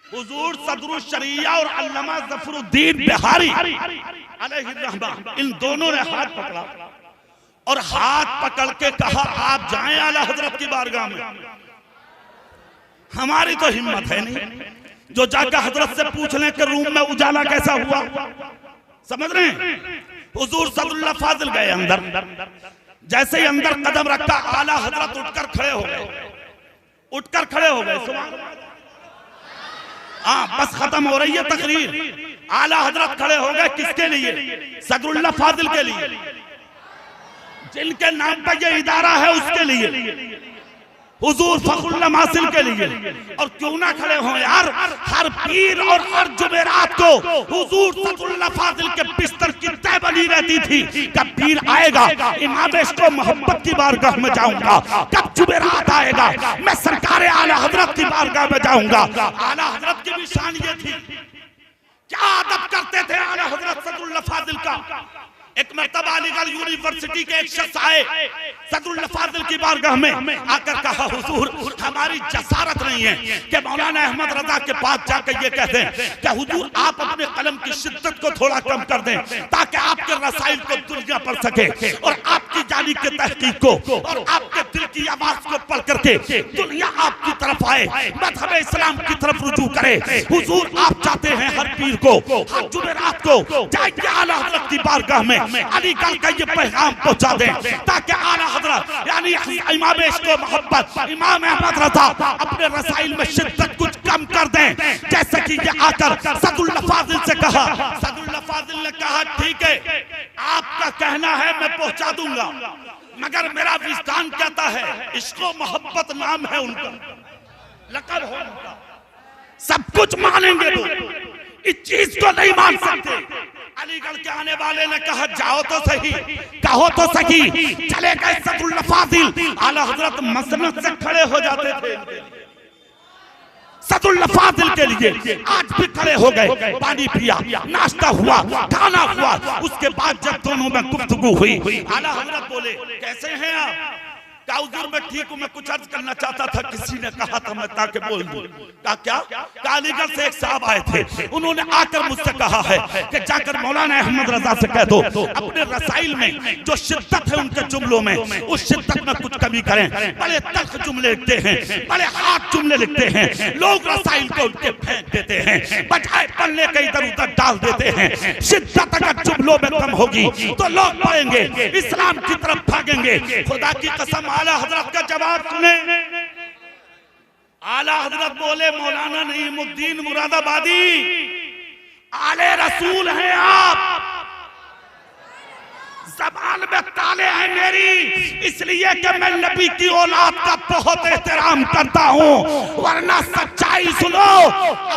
हुजूर सदरुल शरिया और अल्लामा ज़फरुद्दीन बिहारी अलैहि रहमा, इन दोनों ने हाथ पकड़ा और हाथ पकड़ के कहा आप जाएं आला हजरत की बारगाह में। हमारी तो हिम्मत है नहीं जो जाकर हजरत से पूछ लें कि रूम में उजाला कैसा हुआ। समझ रहे हैं? हुजूर सदरुल्लाह फाजिल गए अंदर, जैसे ही अंदर कदम रखा आला हजरत उठकर खड़े हो गए, उठकर खड़े हो गए। हाँ, बस खत्म हो रही है तकरीर। आला हजरत खड़े हो गए किसके लिए? सदरुल्लाह फाजिल के लिए, जिनके नाम पर ये इदारा है उसके लिए, हुजूर फखरुल्लाह मासिल के लिए। और क्यों ना खड़े हो यार, हर पीर और हर जुमेरात को हुजूर सदरुल्लाह फाजिल के बिस्तर की तय बनी रहती थी। कब पीर आएगा इमाम को मोहब्बत की बारगाह में जाऊंगा, कब जुमेरात आएगा मैं सरकार आला हजरत की बारगाह में जाऊंगा। आला हजरत की भी शान ये थी, क्या अदब करते थे आला हजरत सदरुल्लाह फाजिल का। एक मर्तबा अलीगढ़ यूनिवर्सिटी के एक शख्स आए सदरुल्लाह फाजिल की बारगाह में, आकर कहा हुजूर हमारी जसारत नहीं है कि मौलाना अहमद रजा के पास जाकर ये कह दें कि हुजूर आप अपने कलम की शिद्दत को थोड़ा कम कर दें ताकि आपके रसाइल को दुनिया पढ़ सके और आपकी जानी के तहकीक को और आपके दिल की आवाज को पढ़ करके दुनिया आपकी तरफ आए, मज़हब इस्लाम की तरफ रुजू करे। हुजूर आप चाहते हैं हर पीर को हर जुमेरात को जाइए आला हजरत की बारगाह में अलीगढ़ का ये पैगाम पहुंचा दें ताकि आला हजरत यानी इमाम को मोहब्बत इमाम अहमद रजा अपने रसाइल में शिद्दत कुछ कम कर दें। जैसे कि ये आकर सदरुल्लाह फाजिल से कहा, सदरुल्लाह फाजिल ने कहा ठीक है आपका कहना है मैं पहुंचा दूंगा, मगर मेरा विस्तान कहता है इसको मोहब्बत नाम है उनका, लक़ब है उनका, सब कुछ मानेंगे वो, इस चीज को नहीं मान सकते। अलीगढ़ के आने वाले ने कहा जाओ तो सही, कहो तो सही। चले गए सदरुल्लाह फाजिल, आला हजरत मसनद से खड़े हो जाते थे सदरुल्लाह फाजिल के लिए। आज भी खड़े हो गए, पानी पिया, नाश्ता हुआ, खाना हुआ। उसके बाद जब दोनों में गुफ्तगू हुई, आला हजरत बोले कैसे हैं आप? हुजूर मैं ठीक हूँ, मैं कुछ अर्ज करना चाहता था, किसी ने कहा था मैं ताकि बोल दूं। कहा क्या? अलीगढ़ से एक साहब आए थे, उन्होंने आकर मुझसे कहा है कि जाकर मौलाना अहमद रजा से कह दो अपने रसाइल में जो शिद्दत है उनके जुमलों में उस शिद्दत में कुछ कमी करें। बड़े तल्ख जुमले लिखते हैं, बड़े हाथ जुमले लिखते हैं, लोग रसाइल को उनके फेंक देते हैं, बजाय पढ़ने के इधर उधर डाल देते हैं। शिद्दत अगर जुमलों में कम होगी तो लोग पढ़ेंगे, इस्लाम की तरफ भागेंगे। खुदा की कसम आला हजरत का जवाब सुने। आला हजरत बोले मौलाना नईमुद्दीन मुरादाबादी आले रसूल हैं आप, ज़बान में ताले हैं मेरी, इसलिए कि मैं नबी की औलाद का बहुत एहतराम करता हूँ, वरना सच्चाई सुनो।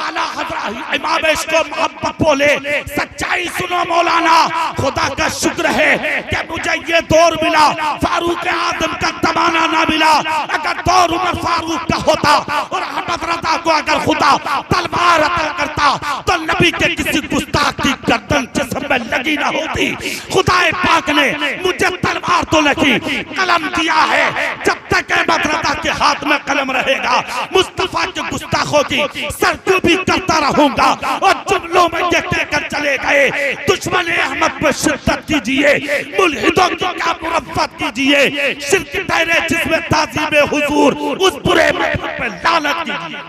आला हजरत इमाम को मोहब्बत बोले सच्चाई सुनो मौलाना, खुदा का शुक्र है कि मुझे ये दौर मिला, फारूक आजम का जमाना ना मिला। अगर दौर उमर फारूक का होता और अहमद रजा को अगर खुदा तलवार अता करता तो नबी के किसी गुस्ताख की गर्दन जिस्म में लगी ना होती। खुदा पाक ने मुझे तलवार तो लगी, कलम दिया है, जब तक अहमद रजा के हाथ में कलम रहेगा मुस्तफा के गुस्ताखों की सरजूबी करता रहूंगा। और जुमलों में ये कहकर चले गए दुश्मन अहमद पर शिद्दत कीजिए, मुल्हिदों की क्या मुरफ़्फ़त कीजिए, शिर्क ठहरे जिसमें ताज़ीम हुजूर उस बुरे महफिल पे लानत कीजिए।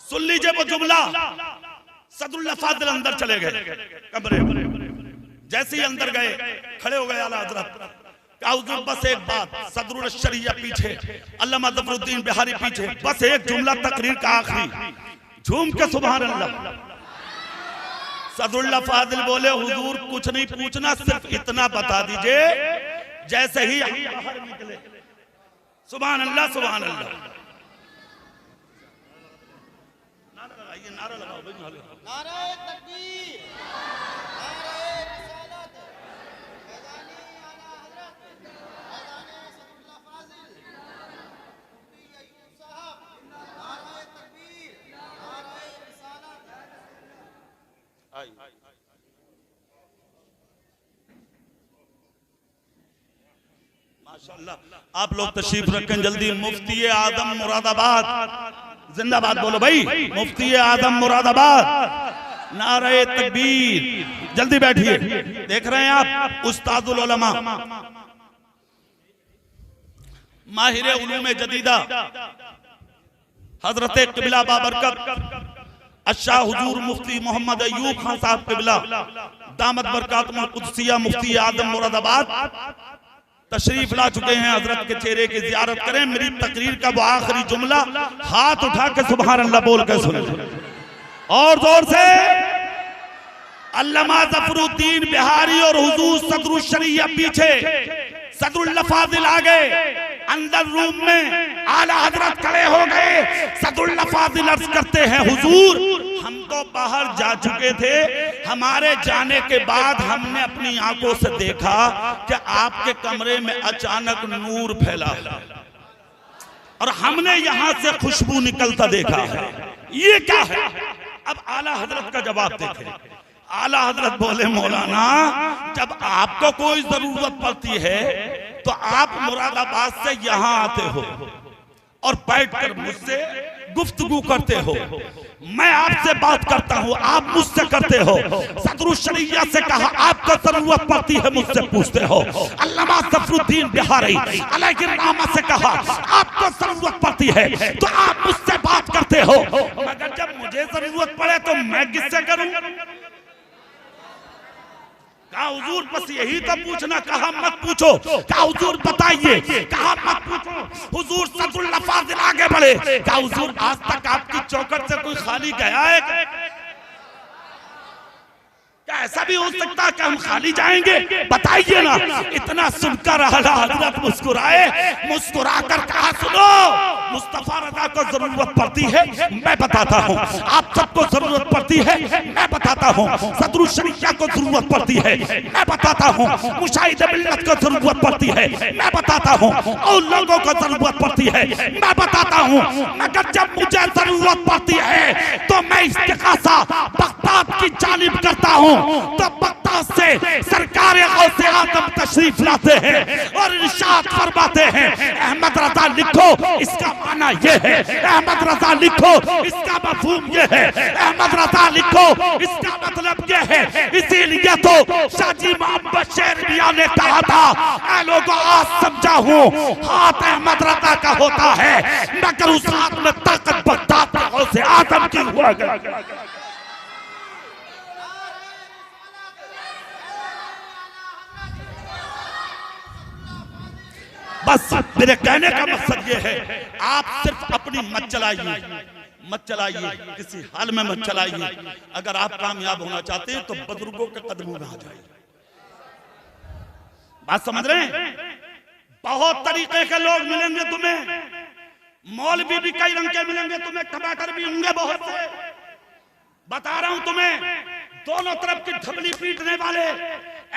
सुन लीजिए वो जुमला। सदरुल्लाह फाजिल अंदर चले गए कमरे में, जैसे ही अंदर गए खड़े हो गए आला हजरत। हुजूर बस एक बात, सदरुल शरिया पीछे, अल्लामा ज़फरुद्दीन बिहारी पीछे, बस एक जुमला तकरीर का आखिरी, झूम के सुभान अल्लाह। सदरुल्लाह फाजिल बोले हुजूर कुछ नहीं पूछना, सिर्फ इतना बता दीजिए जैसे ही बाहर निकले सुभान अल्लाह सुभान अल्लाह। नारा लगाओ भाई, नारे तकबीर, नारे रिसालत, फैज़ानी आला हज़रत, फैज़ानी सदरुल्लाह फाजिल, मुफ्ती अय्यूब साहब, नारे तकबीर, नारे रिसालत। माशाअल्लाह आप लोग तशरीफ रखें जल्दी। मुफ्ती आजम मुरादाबाद जिंदाबाद बोलो भाई। मुफ्ती आदम मुरादाबाद, नारे तकबीर। जल्दी बैठिए। देख रहे हैं आप उस्तादुल उलमा, माहिर उलूम जदीदा हजरत क़िबला बाबरकत अशाह हुजूर मुफ्ती मोहम्मद अयूब खान साहब क़िबला दामत बरकातुहुल कुद्सिया मुफ्ती आदम मुरादाबाद तशरीफ ला चुके हैं। हजरत के चेहरे की जियारत करें। मेरी तकरीर का वो आखिरी जुमला हाथ उठा के सुभान अल्लाह बोल के सुने और जोर से। अल्लामा ज़फरुद्दीन बिहारी और हुजूर सदरुल शरिया पीछे, सदरुल लफाजिल आ गए। अंदर रूम में आला हजरत खड़े हो गए। सदरुल लफाजिल अर्ज करते हैं हुजूर हम तो बाहर जा चुके थे, हमारे जाने के बाद हमने अपनी आंखों से देखा कि आपके कमरे में अचानक नूर फैला और हमने यहां से खुशबू निकलता देखा है, ये क्या है? अब आला हजरत का जवाब देखें। आला हजरत बोले मौलाना जब आपको कोई जरूरत पड़ती है तो आप मुरादाबाद से यहां आते हो और बैठकर मुझसे गुफ्तगू करते हो, मैं आपसे बात करता हूं, आप मुझसे करते हो। सदरुल शरिया से कहा आपको जरूरत पड़ती है मुझसे पूछते हो। अल्लामा ज़फरुद्दीन बिहारी अलैहिर्रहमा से कहा आपको जरूरत पड़ती है तो आप मुझसे बात करते हो, मगर जब मुझे जरूरत पड़े तो मैं किससे करूं? कहा हुजूर बस यही तो पूछना, कहा मत पूछो। कहा हुजूर बताइए, कहा मत पूछो। हुजूर सदरुल लफाजिल आगे बढ़े। कहा हुजूर आज तक आपकी चौखट से कोई खाली गया है? क्या ऐसा भी हो सकता है कि हम खाली जाएंगे? बताइए ना। इतना सुनकर आला हजरत मुस्कुराए, मुस्कुराकर कहा सुनो मुस्तफा रज़ा को जरूरत पड़ती है मैं बताता हूँ, आप सबको जरूरत पड़ती है मैं बताता हूँ, सदरुल शरिया को जरूरत पड़ती है मैं बताता हूँ, मुशाहिद मिल्लत को जरूरत पड़ती है मैं बताता हूँ, और लोगों को जरूरत पड़ती है मैं बताता हूँ, मगर जब मुझे जरूरत पड़ती है तो मैं इस्तिग़ासा बगदाद की जानिब करता हूँ। तो बगदाद से सरकार गौसे आज़म तशरीफ लाते हैं और इरशाद फरमाते हैं अहमद रज़ा लिखो इसका माना ये है, अहमद रज़ा लिखो इसका मफ़हूम ये है, अहमद रज़ा लिखो इसका मतलब ये है। इसीलिए तो शाजी मोहम्मद शेरनिया ने कहा था ऐ लोगों आज समझा हूँ हाथ अहमद रज़ा का होता है मगर उस हाथ में ताकत बगदाद के गौसे आज़म की हुआ करती। बस मेरे कहने का मकसद ये है आप सिर्फ अपनी मत चलाइए, किसी हाल में मत चलाइए। अगर आप कामयाब होना चाहते हैं तो बुजुर्गों के कदमों में आ जाइए। बात समझ रहे हैं? बहुत तरीके के लोग मिलेंगे तुम्हें, मौलवी भी कई रंग के मिलेंगे तुम्हें, टमाटर भी होंगे बहुत से। बता रहा हूं तुम्हें दोनों तरफ की ढबली पीटने वाले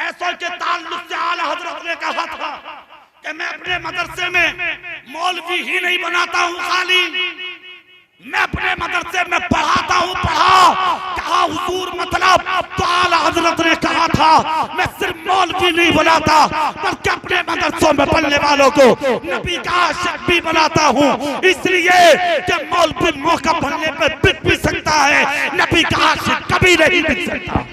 ऐसों के ताल्लुक से आला हजरत ने कहा था कि मैं अपने मदरसे में मौलवी ही नहीं बनाता हूँ, खाली मैं अपने मदरसे में पढ़ाता हूँ। कहा हुजूर मतलब तो आला हजरत ने कहा था मैं सिर्फ मौलवी नहीं बनाता बल्कि अपने मदरसों में पढ़ने वालों को नबी का आशिक भी बनाता हूँ, इसलिए कि मौलवी मौका पढ़ने पर बिक भी सकता है, नबी का आशिक कभी नहीं बिक सकता।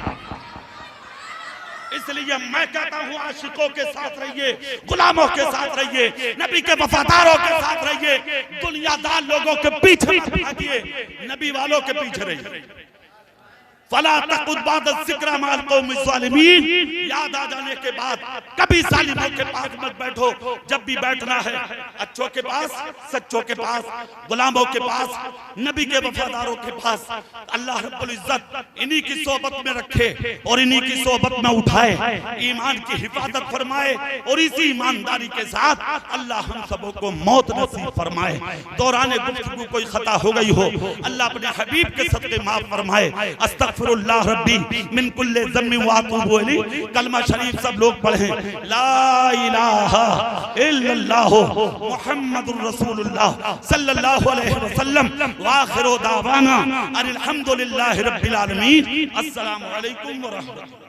इसलिए मैं कहता हूँ आशिकों के साथ रहिए, गुलामों के साथ रहिए, नबी के वफादारों के साथ रहिए, दुनियादार लोगों के पीछे मत भागिए, नबी वालों के पीछे रहिए। फला तकुद बाद ज़िक्र माल कौम ज़ालिमीन, याद आ जाने के बाद कभी जालिमों के पास मत बैठो। जब भी बैठना है अच्छों के पास, सच्चों के पास, गुलामों के पास, नबी के वफादारों के पास। अल्लाह रब्बुल इज्जत इन्हीं की सोबत में रखे और इन्हीं की सोबत में उठाए, ईमान की हिफाजत फरमाए और इसी ईमानदारी के साथ अल्लाह हम सबों को मौत नसीब फरमाए। दौरान गुफ्तगू कोई खता हो गई हो अल्लाह अपने हबीब के सदक़े माफ फरमाए। अस्तगफिरुल्लाह रब्बी मिन कुल्लि ज़म्बि व अतूबु इलैह। कलमा शरीफ सब लोग पढ़ें, ला इलाहा इल्लल्लाह मुहम्मदुर रसूलुल्लाह सल्लल्लाहु अलैहि वसल्लम व आखिरु दावाना अनिल हम्दुलिल्लाहि रब्बिल आलमीन। अस्सलामु अलैकुम व रहमतुल्लाह।